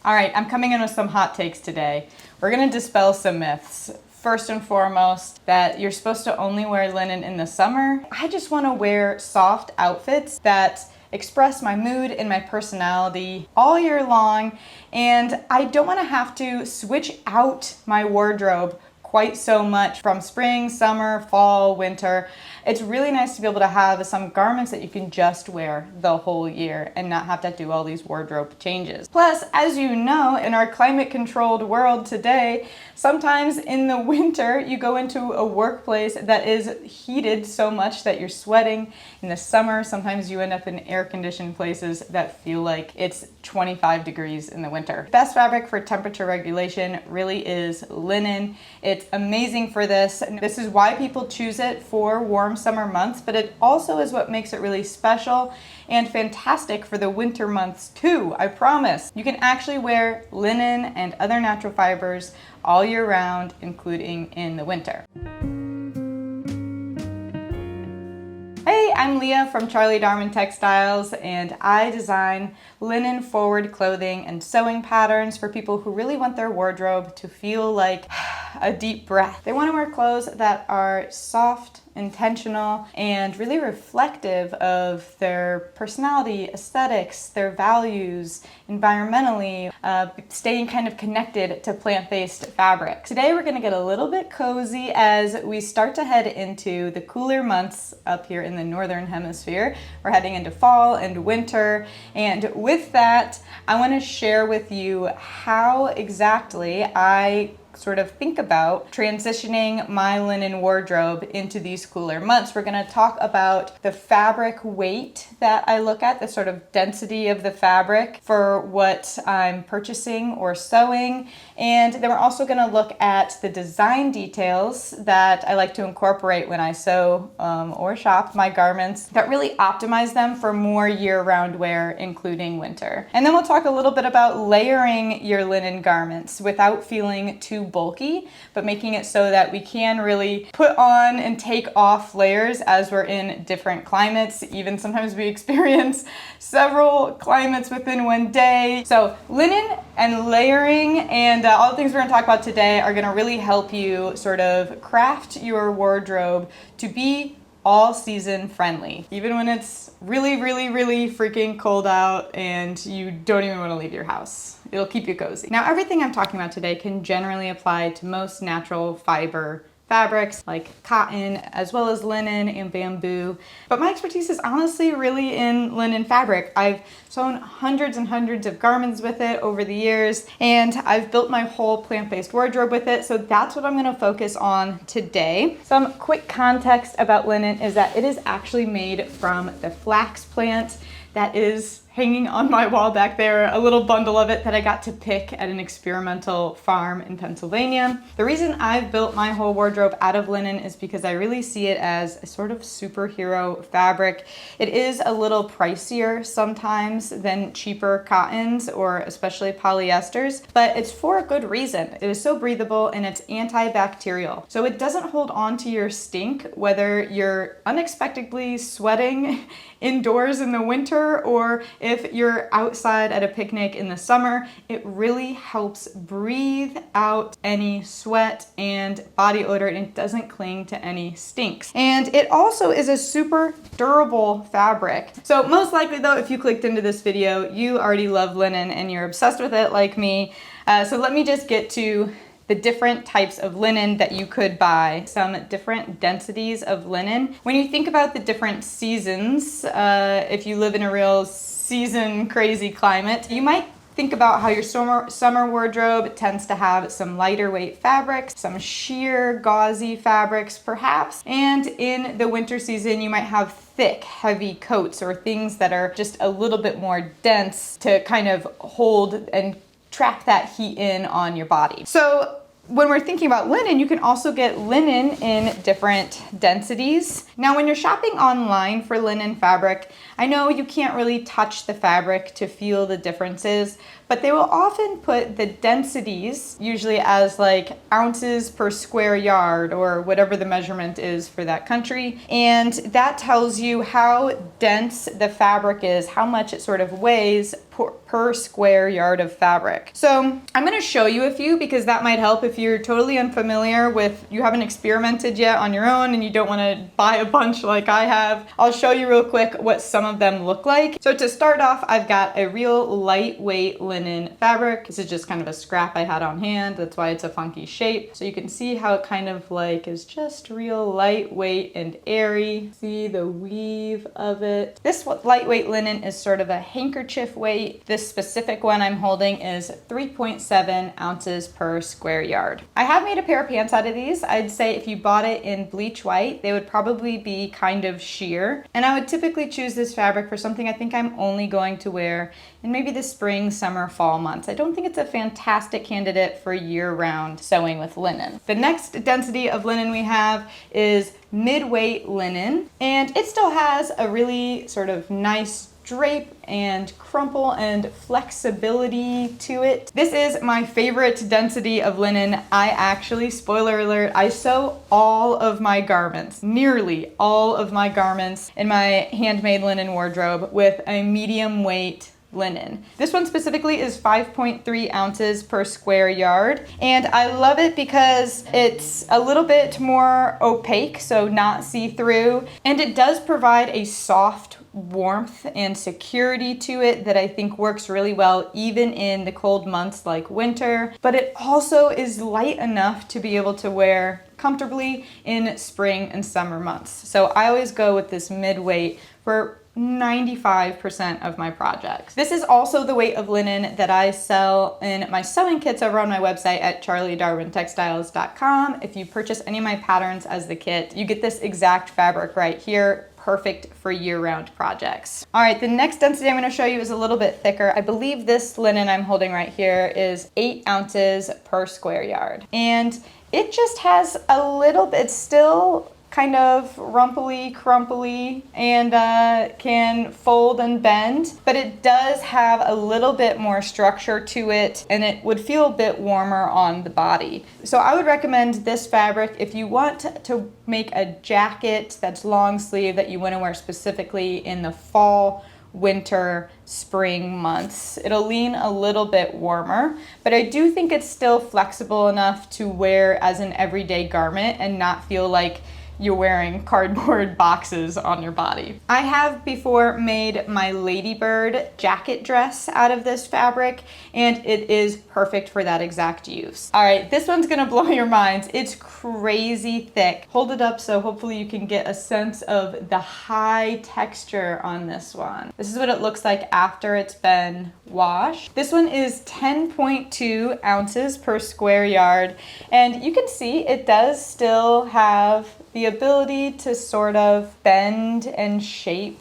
All right, I'm coming in with some hot takes today. We're gonna dispel some myths. First and foremost, that you're supposed to only wear linen in the summer. I just wanna wear soft outfits that express my mood and my personality all year long, and I don't wanna have to switch out my wardrobe quite so much from spring, summer, fall, winter. It's really nice to be able to have some garments that you can just wear the whole year and not have to do all these wardrobe changes. Plus, as you know, in our climate controlled world today, sometimes in the winter you go into a workplace that is heated so much that you're sweating. In the summer, sometimes you end up in air conditioned places that feel like it's 25 degrees in the winter. Best fabric for temperature regulation really is linen. It's amazing for this. This is why people choose it for warm summer months, but it also is what makes it really special and fantastic for the winter months too, I promise. You can actually wear linen and other natural fibers all year round, including in the winter. Hey, I'm Leah from Darwin Textiles, and I design linen forward clothing and sewing patterns for people who really want their wardrobe to feel like a deep breath. They want to wear clothes that are soft, intentional, and really reflective of their personality, aesthetics, their values, environmentally, staying kind of connected to plant-based fabric. Today we're going to get a little bit cozy as we start to head into the cooler months up here in the northern hemisphere. We're heading into fall and winter, and with that I want to share with you how exactly I sort of think about transitioning my linen wardrobe into these cooler months. We're going to talk about the fabric weight that I look at, the sort of density of the fabric for what I'm purchasing or sewing. And then we're also going to look at the design details that I like to incorporate when I sew or shop my garments that really optimize them for more year-round wear, including winter. And then we'll talk a little bit about layering your linen garments without feeling too bulky, but making it so that we can really put on and take off layers as we're in different climates. Even sometimes we experience several climates within one day. So linen and layering and all the things we're going to talk about today are going to really help you sort of craft your wardrobe to be all season friendly, even when it's really freaking cold out and you don't even want to leave your house. It'll keep you cozy. Now, everything I'm talking about today can generally apply to most natural fiber fabrics like cotton, as well as linen and bamboo. But my expertise is honestly really in linen fabric. I've sewn hundreds and hundreds of garments with it over the years, and I've built my whole plant-based wardrobe with it. So that's what I'm going to focus on today. Some quick context about linen is that it is actually made from the flax plant that is hanging on my wall back there, a little bundle of it that I got to pick at an experimental farm in Pennsylvania. The reason I've built my whole wardrobe out of linen is because I really see it as a sort of superhero fabric. It is a little pricier sometimes than cheaper cottons or especially polyesters, but it's for a good reason. It is so breathable and it's antibacterial. So it doesn't hold on to your stink, whether you're unexpectedly sweating indoors in the winter or if you're outside at a picnic in the summer. It really helps breathe out any sweat and body odor, and it doesn't cling to any stinks. And it also is a super durable fabric. So most likely though, if you clicked into this video, you already love linen and you're obsessed with it like me. So let me just get to the different types of linen that you could buy, some different densities of linen. When you think about the different seasons, if you live in a real season crazy climate, you might think about how your summer wardrobe tends to have some lighter weight fabrics, some sheer gauzy fabrics perhaps, and in the winter season you might have thick, heavy coats or things that are just a little bit more dense to kind of hold and trap that heat in on your body. So when we're thinking about linen, you can also get linen in different densities. Now, when you're shopping online for linen fabric, I know you can't really touch the fabric to feel the differences, but but they will often put the densities, usually as like ounces per square yard or whatever the measurement is for that country. And that tells you how dense the fabric is, how much it sort of weighs per square yard of fabric. So I'm going to show you a few because that might help if you're totally unfamiliar with, you haven't experimented yet on your own and you don't want to buy a bunch like I have. I'll show you real quick what some of them look like. So to start off, I've got a real lightweight linen fabric. This is just kind of a scrap I had on hand. That's why it's a funky shape. So you can see how it kind of like is just real lightweight and airy. See the weave of it. This lightweight linen is sort of a handkerchief weight. This specific one I'm holding is 3.7 ounces per square yard. I have made a pair of pants out of these. I'd say if you bought it in bleach white, they would probably be kind of sheer. And I would typically choose this fabric for something I think I'm only going to wear in maybe the spring, summer, fall months. I don't think it's a fantastic candidate for year-round sewing with linen. The next density of linen we have is mid-weight linen, and it still has a really sort of nice drape and crumple and flexibility to it. This is my favorite density of linen. I actually, spoiler alert, I sew all of my garments, nearly all of my garments in my handmade linen wardrobe with a medium weight linen. This one specifically is 5.3 ounces per square yard, and I love it because it's a little bit more opaque, so not see-through, and it does provide a soft warmth and security to it that I think works really well even in the cold months like winter, but it also is light enough to be able to wear comfortably in spring and summer months. So I always go with this mid-weight for 95% of my projects. This is also the weight of linen that I sell in my sewing kits over on my website at charliedarwintextiles.com. If you purchase any of my patterns as the kit, you get this exact fabric right here, perfect for year-round projects. All right, the next density I'm going to show you is a little bit thicker. I believe this linen I'm holding right here is 8 ounces per square yard. And it just has a little bit, still kind of rumply, crumply, and can fold and bend, but it does have a little bit more structure to it, and it would feel a bit warmer on the body. So I would recommend this fabric if you want to make a jacket that's long sleeve that you want to wear specifically in the fall, winter, spring months. It'll lean a little bit warmer, but I do think it's still flexible enough to wear as an everyday garment and not feel like you're wearing cardboard boxes on your body. I have before made my ladybird jacket dress out of this fabric, and it is perfect for that exact use. All right, this one's gonna blow your minds. It's crazy thick. Hold it up so hopefully you can get a sense of the high texture on this one. This is what it looks like after it's been washed. This one is 10.2 ounces per square yard, and you can see it does still have the ability to sort of bend and shape.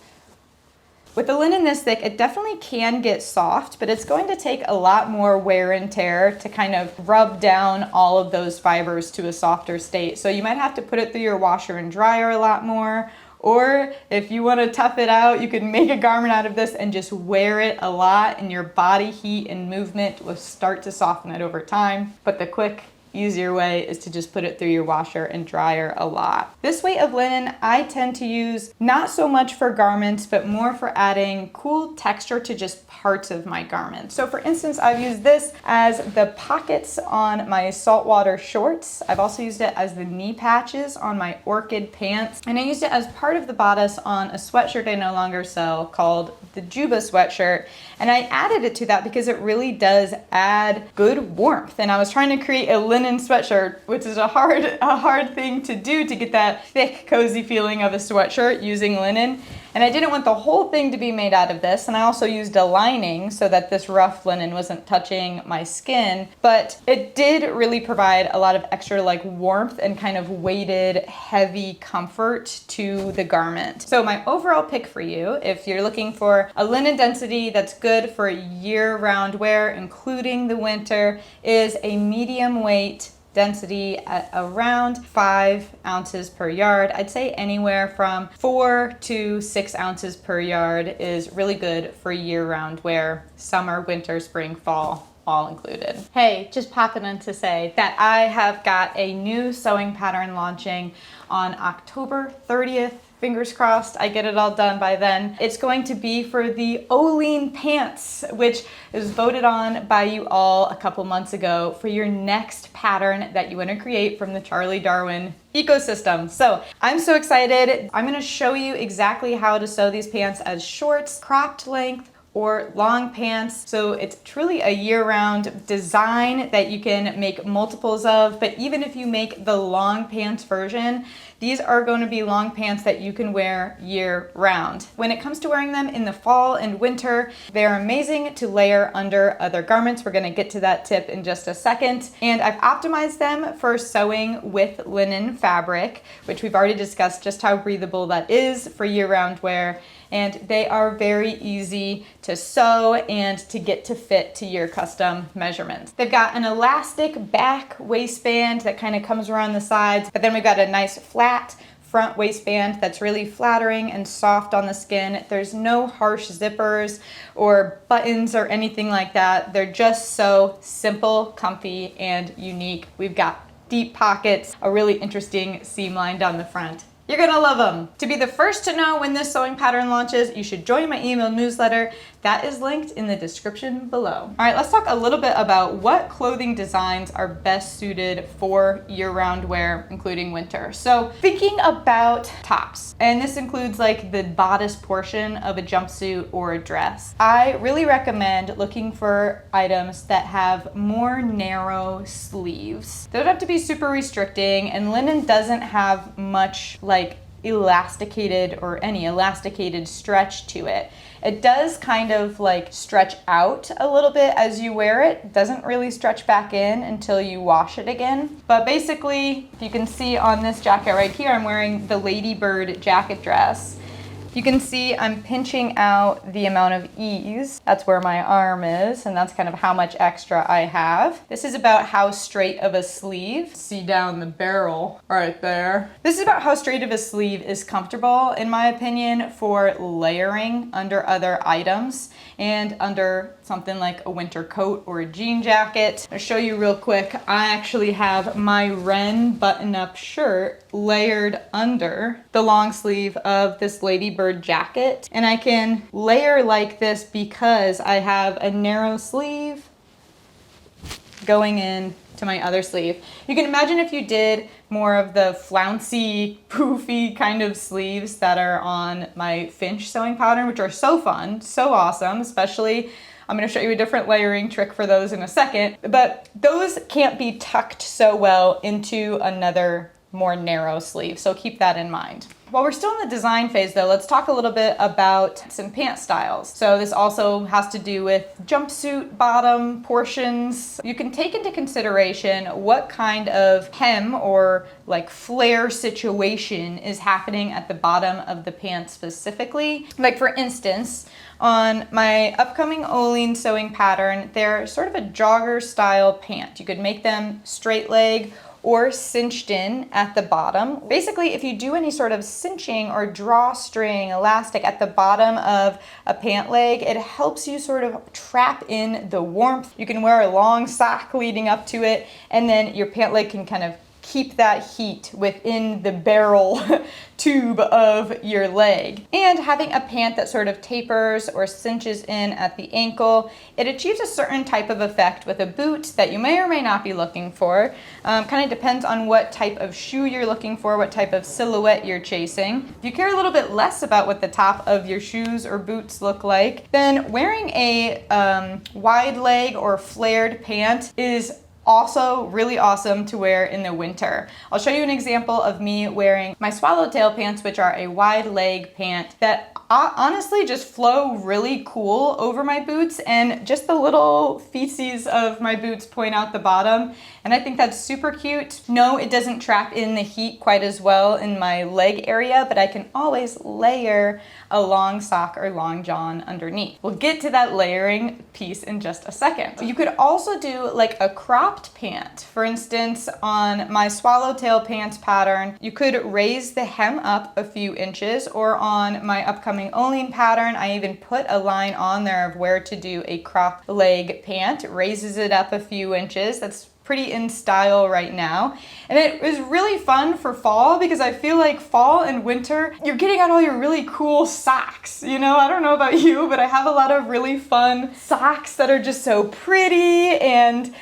With the linen this thick, it definitely can get soft, but it's going to take a lot more wear and tear to kind of rub down all of those fibers to a softer state. So you might have to put it through your washer and dryer a lot more, or if you want to tough it out, you can make a garment out of this and just wear it a lot, and your body heat and movement will start to soften it over time. But the quick, easier way is to just put it through your washer and dryer a lot. This weight of linen I tend to use not so much for garments, but more for adding cool texture to just parts of my garments. So for instance, I've used this as the pockets on my saltwater shorts. I've also used it as the knee patches on my orchid pants. And I used it as part of the bodice on a sweatshirt I no longer sell called the Juba sweatshirt. And I added it to that because it really does add good warmth. And I was trying to create a linen sweatshirt, which is a hard thing to do, to get that thick, cozy feeling of a sweatshirt using linen. And I didn't want the whole thing to be made out of this, and I also used a lining so that this rough linen wasn't touching my skin, but it did really provide a lot of extra like warmth and kind of weighted, heavy comfort to the garment. So my overall pick for you, if you're looking for a linen density that's good for year-round wear, including the winter, is a medium weight density at around 5 ounces per yard. I'd say anywhere from 4 to 6 ounces per yard is really good for year-round wear, summer, winter, spring, fall, all included. Hey, just popping in to say that I have got a new sewing pattern launching on October 30th. Fingers crossed I get it all done by then. It's going to be for the Oolene pants, which is voted on by you all a couple months ago for your next pattern that you want to create from the Charlie Darwin ecosystem. So I'm so excited. I'm going to show you exactly how to sew these pants as shorts, cropped length, or long pants. So it's truly a year-round design that you can make multiples of, but even if you make the long pants version, these are going to be long pants that you can wear year-round. When it comes to wearing them in the fall and winter, they're amazing to layer under other garments. We're going to get to that tip in just a second. And I've optimized them for sewing with linen fabric, which we've already discussed just how breathable that is for year-round wear. And they are very easy to sew and to get to fit to your custom measurements. They've got an elastic back waistband that kind of comes around the sides, but then we've got a nice flat front waistband that's really flattering and soft on the skin. There's no harsh zippers or buttons or anything like that. They're just so simple, comfy, and unique. We've got deep pockets, a really interesting seam line down the front. You're gonna love them. To be the first to know when this sewing pattern launches, you should join my email newsletter. That is linked in the description below. All right, let's talk a little bit about what clothing designs are best suited for year-round wear, including winter. So thinking about tops, and this includes like the bodice portion of a jumpsuit or a dress, I really recommend looking for items that have more narrow sleeves. They don't have to be super restricting, and linen doesn't have much like elasticated or any elasticated stretch to it. It does kind of like stretch out a little bit as you wear it. It doesn't really stretch back in until you wash it again. But basically, if you can see on this jacket right here, I'm wearing the Ladybird jacket dress. You can see I'm pinching out the amount of ease. That's where my arm is, and that's kind of how much extra I have. This is about how straight of a sleeve. See down the barrel right there. This is about how straight of a sleeve is comfortable, in my opinion, for layering under other items and under something like a winter coat or a jean jacket. I'll show you real quick. I actually have my Wren button-up shirt layered under the long sleeve of this Ladybird jacket, and I can layer like this because I have a narrow sleeve going in to my other sleeve. You can imagine if you did more of the flouncy, poofy kind of sleeves that are on my Finch sewing pattern, which are so fun, so awesome, especially I'm going to show you a different layering trick for those in a second, but those can't be tucked so well into another more narrow sleeve, so keep that in mind. While we're still in the design phase though, let's talk a little bit about some pant styles. So this also has to do with jumpsuit bottom portions. You can take into consideration what kind of hem or like flare situation is happening at the bottom of the pant specifically. Like for instance, on my upcoming Oolene sewing pattern, they're sort of a jogger style pant. You could make them straight leg or cinched in at the bottom. Basically, if you do any sort of cinching or drawstring elastic at the bottom of a pant leg, it helps you sort of trap in the warmth. You can wear a long sock leading up to it, and then your pant leg can kind of keep that heat within the barrel tube of your leg. And having a pant that sort of tapers or cinches in at the ankle, it achieves a certain type of effect with a boot that you may or may not be looking for. Kind of depends on what type of shoe you're looking for, what type of silhouette you're chasing. If you care a little bit less about what the top of your shoes or boots look like, then wearing a wide leg or flared pant is also really awesome to wear in the winter. I'll show you an example of me wearing my swallowtail pants, which are a wide leg pant that honestly just flow really cool over my boots, and just the little feces of my boots point out the bottom, and I think that's super cute. No, it doesn't trap in the heat quite as well in my leg area, but I can always layer a long sock or long john underneath. We'll get to that layering piece in just a second. You could also do like a crop cropped pant. For instance, on my swallowtail pants pattern, you could raise the hem up a few inches, or on my upcoming Oolene pattern, I even put a line on there of where to do a cropped leg pant. It raises it up a few inches. That's pretty in style right now. And it was really fun for fall because I feel like fall and winter, you're getting out all your really cool socks. You know, I don't know about you, but I have a lot of really fun socks that are just so pretty, and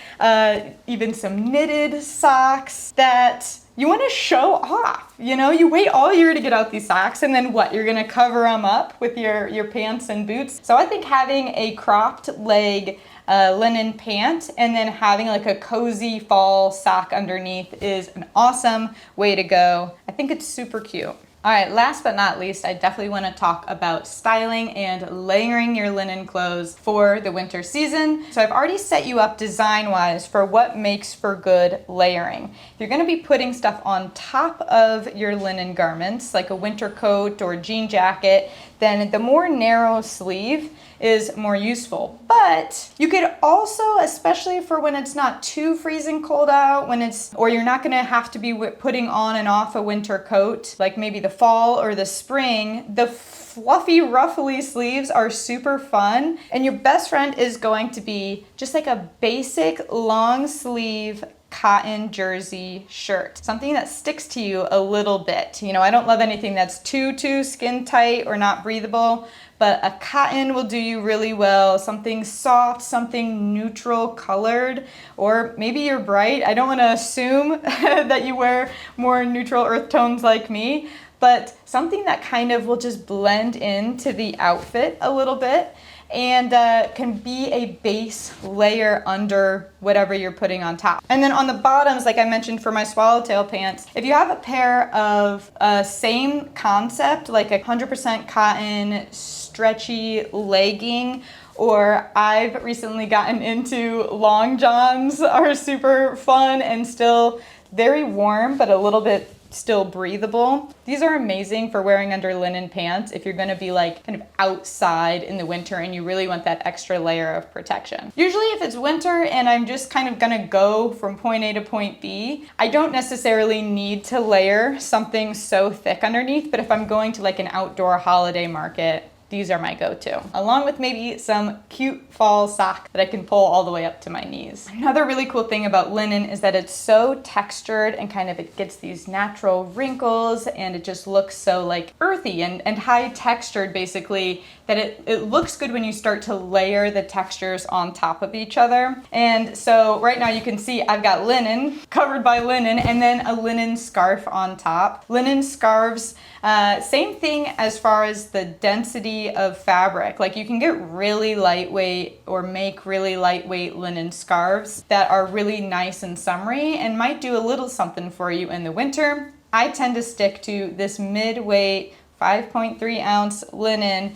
even some knitted socks that you want to show off. You know, you wait all year to get out these socks, and then what? You're gonna cover them up with your pants and boots. So I think having a cropped leg linen pant and then having like a cozy fall sock underneath is an awesome way to go. I think it's super cute. All right, last but not least, I definitely want to talk about styling and layering your linen clothes for the winter season. So I've already set you up design-wise for what makes for good layering. If you're going to be putting stuff on top of your linen garments, like a winter coat or jean jacket, then the more narrow sleeve is more useful. But you could also, especially for when it's not too freezing cold out, or you're not gonna have to be putting on and off a winter coat, like maybe the fall or the spring, the fluffy, ruffly sleeves are super fun. And your best friend is going to be just like a basic long sleeve cotton jersey shirt, something that sticks to you a little bit. You know, I don't love anything that's too skin tight or not breathable, but a cotton will do you really well. Something soft, something neutral colored, or maybe you're bright. I don't want to assume that you wear more neutral earth tones like me, but something that kind of will just blend into the outfit a little bit and can be a base layer under whatever you're putting on top. And then on the bottoms, like I mentioned for my swallowtail pants, if you have a pair of same concept, like 100% cotton, stretchy legging, or I've recently gotten into long johns, are super fun and still very warm, but a little bit still breathable. These are amazing for wearing under linen pants if you're gonna be like kind of outside in the winter and you really want that extra layer of protection. Usually if it's winter and I'm just kind of gonna go from point A to point B, I don't necessarily need to layer something so thick underneath, but if I'm going to like an outdoor holiday market, these are my go-to, along with maybe some cute fall sock that I can pull all the way up to my knees. Another really cool thing about linen is that it's so textured and kind of it gets these natural wrinkles and it just looks so like earthy and high textured basically, that it looks good when you start to layer the textures on top of each other. And so right now you can see I've got linen covered by linen and then a linen scarf on top. Linen scarves, same thing as far as the density of fabric. Like you can get really lightweight or make really lightweight linen scarves that are really nice and summery and might do a little something for you in the winter. I tend to stick to this mid-weight 5.3 ounce linen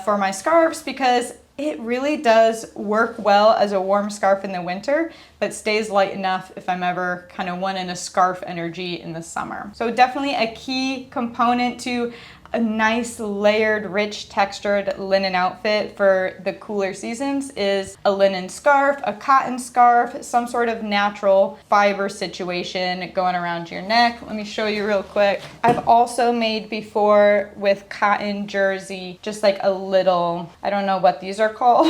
for my scarves because it really does work well as a warm scarf in the winter, but stays light enough if I'm ever kind of wanting a scarf energy in the summer. So definitely a key component to a nice layered, rich textured linen outfit for the cooler seasons is a linen scarf, a cotton scarf, some sort of natural fiber situation going around your neck. Let me show you real quick. I've also made before with cotton jersey, just like a little, I don't know what these are called,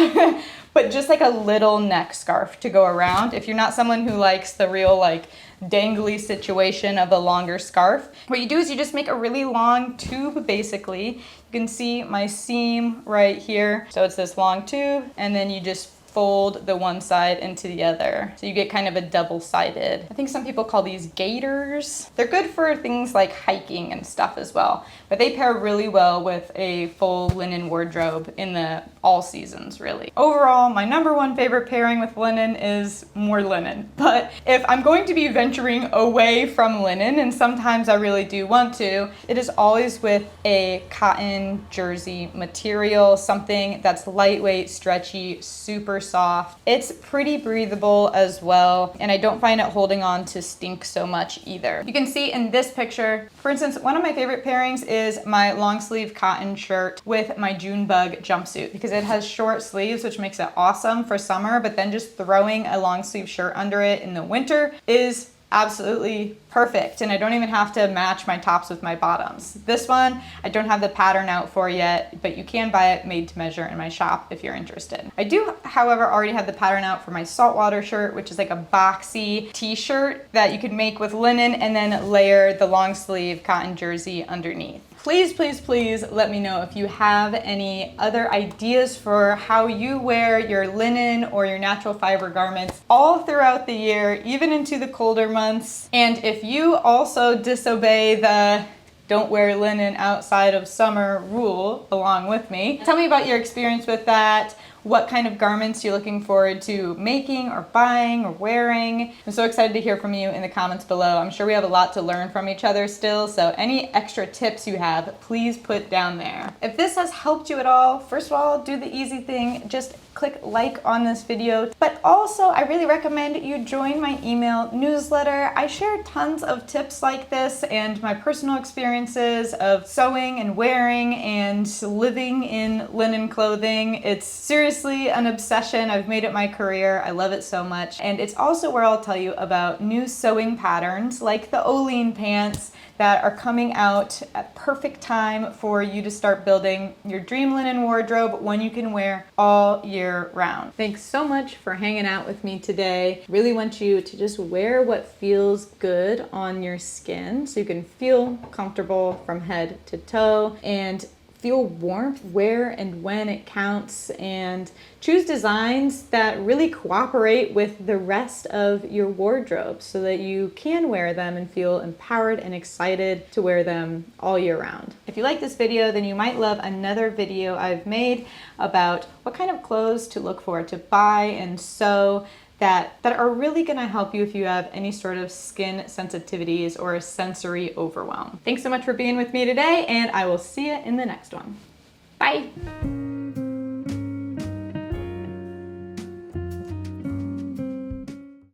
but just like a little neck scarf to go around. If you're not someone who likes the real like dangly situation of a longer scarf, what you do is you just make a really long tube basically. You can see my seam right here. So it's this long tube and then you just fold the one side into the other. So you get kind of a double-sided. I think some people call these gaiters. They're good for things like hiking and stuff as well, but they pair really well with a full linen wardrobe in the all seasons, really. Overall, my number one favorite pairing with linen is more linen. But if I'm going to be venturing away from linen, and sometimes I really do want to, it is always with a cotton jersey material, something that's lightweight, stretchy, super soft. It's pretty breathable as well, and I don't find it holding on to stink so much either. You can see in this picture, for instance, one of my favorite pairings is my long sleeve cotton shirt with my June bug jumpsuit, because it has short sleeves, which makes it awesome for summer, but then just throwing a long sleeve shirt under it in the winter is absolutely perfect, and I don't even have to match my tops with my bottoms. This one I don't have the pattern out for yet, but you can buy it made to measure in my shop if you're interested. I do, however, already have the pattern out for my saltwater shirt, which is like a boxy t-shirt that you could make with linen and then layer the long sleeve cotton jersey underneath. Please, please, please let me know if you have any other ideas for how you wear your linen or your natural fiber garments all throughout the year, even into the colder months. And if you also disobey the don't wear linen outside of summer rule along with me, tell me about your experience with that. What kind of garments you're looking forward to making or buying or wearing. I'm so excited to hear from you in the comments below. I'm sure we have a lot to learn from each other still, so any extra tips you have, please put down there. If this has helped you at all, first of all, do the easy thing, just click like on this video, but also I really recommend you join my email newsletter. I share tons of tips like this and my personal experiences of sewing and wearing and living in linen clothing. It's seriously an obsession. I've made it my career. I love it so much. And it's also where I'll tell you about new sewing patterns like the Oolene pants that are coming out at perfect time for you to start building your dream linen wardrobe, one you can wear all year round. Thanks so much for hanging out with me today. Really want you to just wear what feels good on your skin so you can feel comfortable from head to toe and feel warmth where and when it counts, and choose designs that really cooperate with the rest of your wardrobe so that you can wear them and feel empowered and excited to wear them all year round. If you like this video, then you might love another video I've made about what kind of clothes to look for to buy and sew that are really gonna help you if you have any sort of skin sensitivities or a sensory overwhelm. Thanks so much for being with me today, and I will see you in the next one. Bye.